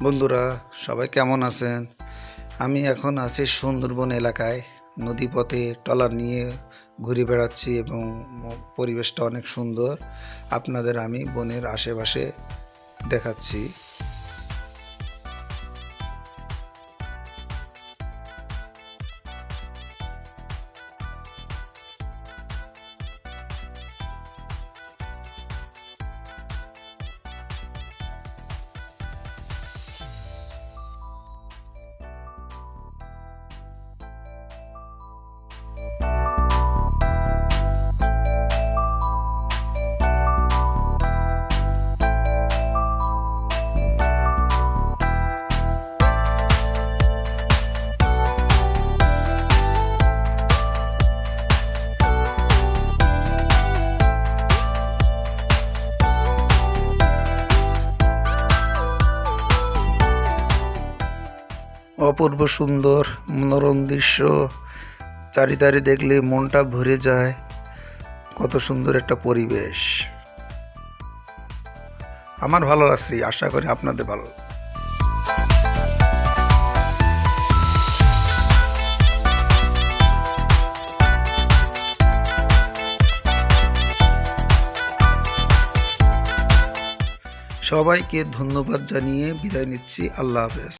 বন্ধুরা, সবাই কেমন আছেন? আমি এখন আছি সুন্দরবন এলাকায়। নদীপথে ট্রলার নিয়ে ঘুরে বেড়াচ্ছি এবং পরিবেশটা অনেক সুন্দর। আপনাদের আমি বনের আশেপাশে দেখাচ্ছি। অপূর্ব সুন্দর মনোরম দৃশ্য, চারিধারে দেখলে মনটা ভরে যায়। কত সুন্দর একটা পরিবেশ, আমার ভালো লাগছে, আশা করি আপনাদের ভালো। সবাইকে ধন্যবাদ জানিয়ে বিদায় নিচ্ছি। আল্লাহ হাফেজ।